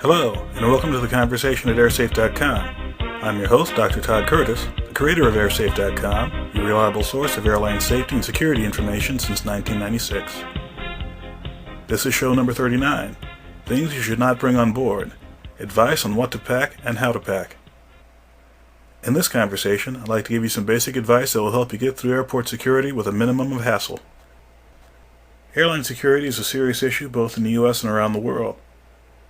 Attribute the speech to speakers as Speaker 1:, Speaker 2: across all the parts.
Speaker 1: Hello, and welcome to the conversation at airsafe.com. I'm your host, Dr. Todd Curtis, the creator of airsafe.com, your reliable source of airline safety and security information since 1996. This is show number 39, Things You Should Not Bring on Board, Advice on What to Pack and How to Pack. In this conversation, I'd like to give you some basic advice that will help you get through airport security with a minimum of hassle. Airline security is a serious issue both in the U.S. and around the world.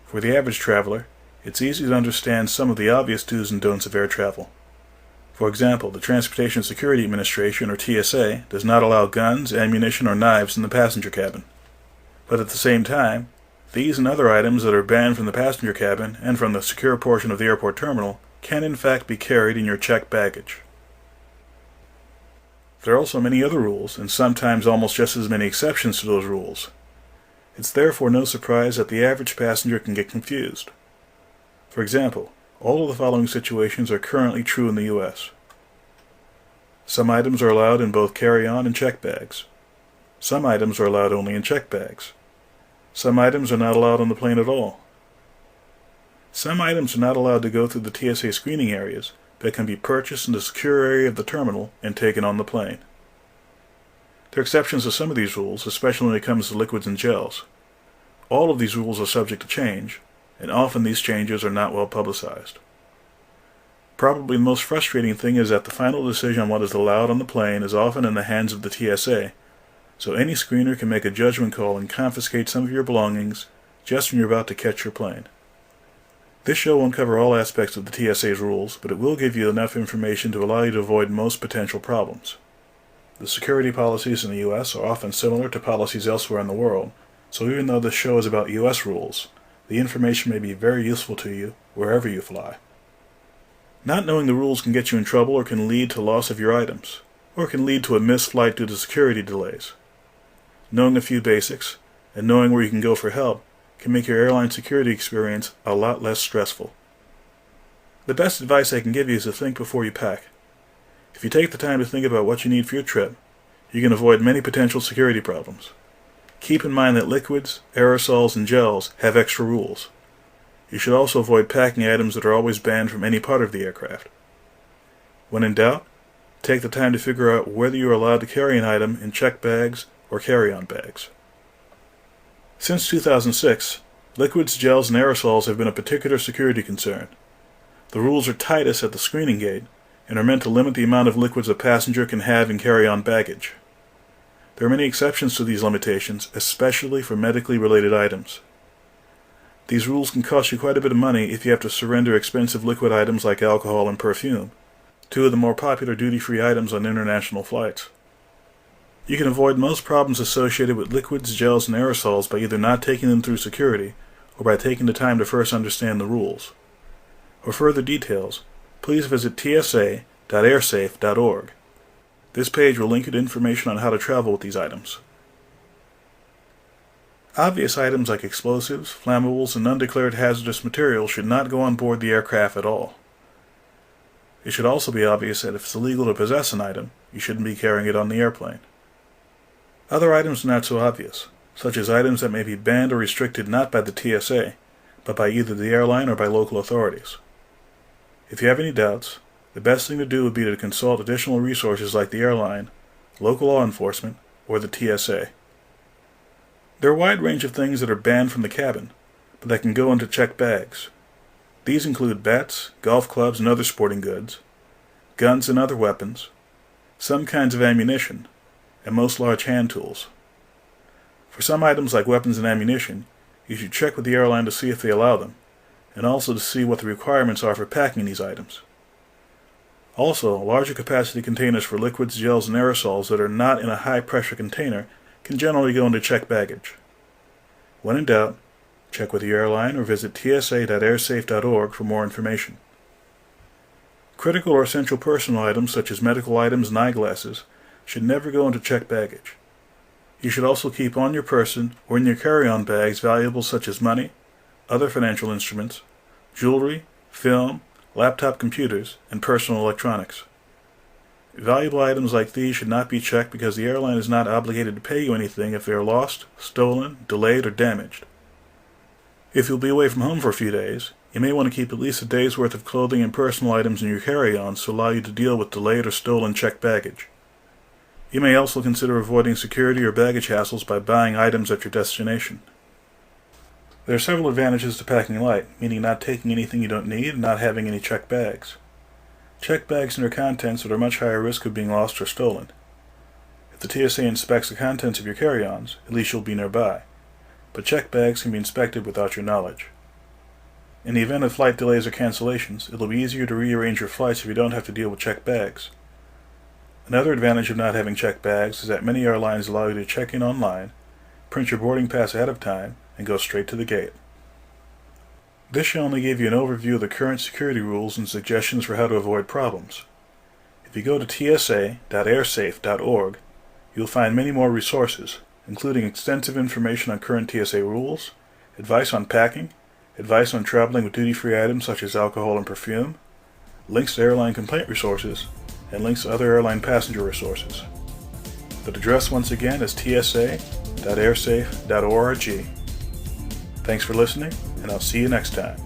Speaker 1: For the average traveler, it's easy to understand some of the obvious do's and don'ts of air travel. For example, the Transportation Security Administration, or TSA, does not allow guns, ammunition, or knives in the passenger cabin. But at the same time, these and other items that are banned from the passenger cabin and from the secure portion of the airport terminal can in fact be carried in your checked baggage. There are also many other rules, and sometimes almost just as many exceptions to those rules. It's therefore no surprise that the average passenger can get confused. For example, all of the following situations are currently true in the U.S. Some items are allowed in both carry-on and check bags. Some items are allowed only in check bags. Some items are not allowed on the plane at all. Some items are not allowed to go through the TSA screening areas, but can be purchased in the secure area of the terminal and taken on the plane. There are exceptions to some of these rules, especially when it comes to liquids and gels. All of these rules are subject to change, and often these changes are not well publicized. Probably the most frustrating thing is that the final decision on what is allowed on the plane is often in the hands of the TSA, so any screener can make a judgment call and confiscate some of your belongings just when you're about to catch your plane. This show won't cover all aspects of the TSA's rules, but it will give you enough information to allow you to avoid most potential problems. The security policies in the U.S. are often similar to policies elsewhere in the world, so even though this show is about U.S. rules, the information may be very useful to you wherever you fly. Not knowing the rules can get you in trouble or can lead to loss of your items, or can lead to a missed flight due to security delays. Knowing a few basics, and knowing where you can go for help, can make your airline security experience a lot less stressful. The best advice I can give you is to think before you pack. If you take the time to think about what you need for your trip, you can avoid many potential security problems. Keep in mind that liquids, aerosols, and gels have extra rules. You should also avoid packing items that are always banned from any part of the aircraft. When in doubt, take the time to figure out whether you are allowed to carry an item in checked bags or carry-on bags. Since 2006, liquids, gels, and aerosols have been a particular security concern. The rules are tightest at the screening gate, and are meant to limit the amount of liquids a passenger can have in carry-on baggage. There are many exceptions to these limitations, especially for medically related items. These rules can cost you quite a bit of money if you have to surrender expensive liquid items like alcohol and perfume, two of the more popular duty-free items on international flights. You can avoid most problems associated with liquids, gels, and aerosols by either not taking them through security or by taking the time to first understand the rules. For further details, please visit tsa.airsafe.org. This page will link you to information on how to travel with these items. Obvious items like explosives, flammables, and undeclared hazardous materials should not go on board the aircraft at all. It should also be obvious that if it's illegal to possess an item, you shouldn't be carrying it on the airplane. Other items are not so obvious, such as items that may be banned or restricted not by the TSA, but by either the airline or by local authorities. If you have any doubts, the best thing to do would be to consult additional resources like the airline, local law enforcement, or the TSA. There are a wide range of things that are banned from the cabin, but that can go into checked bags. These include bats, golf clubs and other sporting goods, guns and other weapons, some kinds of ammunition, and most large hand tools. For some items like weapons and ammunition, you should check with the airline to see if they allow them, and also to see what the requirements are for packing these items. Also, larger capacity containers for liquids, gels, and aerosols that are not in a high-pressure container can generally go into checked baggage. When in doubt, check with the airline or visit tsa.airsafe.org for more information. Critical or essential personal items such as medical items and eyeglasses should never go into checked baggage. You should also keep on your person or in your carry-on bags valuables such as money, other financial instruments, jewelry, film, laptop computers, and personal electronics. Valuable items like these should not be checked because the airline is not obligated to pay you anything if they are lost, stolen, delayed, or damaged. If you'll be away from home for a few days, you may want to keep at least a day's worth of clothing and personal items in your carry-ons to allow you to deal with delayed or stolen checked baggage. You may also consider avoiding security or baggage hassles by buying items at your destination. There are several advantages to packing light, meaning not taking anything you don't need and not having any checked bags. Checked bags and their contents are at a much higher risk of being lost or stolen. If the TSA inspects the contents of your carry-ons, at least you'll be nearby. But checked bags can be inspected without your knowledge. In the event of flight delays or cancellations, it'll be easier to rearrange your flights if you don't have to deal with checked bags. Another advantage of not having checked bags is that many airlines allow you to check in online, print your boarding pass ahead of time, and go straight to the gate. This should only give you an overview of the current security rules and suggestions for how to avoid problems. If you go to tsa.airsafe.org, you'll find many more resources, including extensive information on current TSA rules, advice on packing, advice on traveling with duty-free items such as alcohol and perfume, links to airline complaint resources, and links to other airline passenger resources. The address once again is tsa.airsafe.org. Thanks for listening, and I'll see you next time.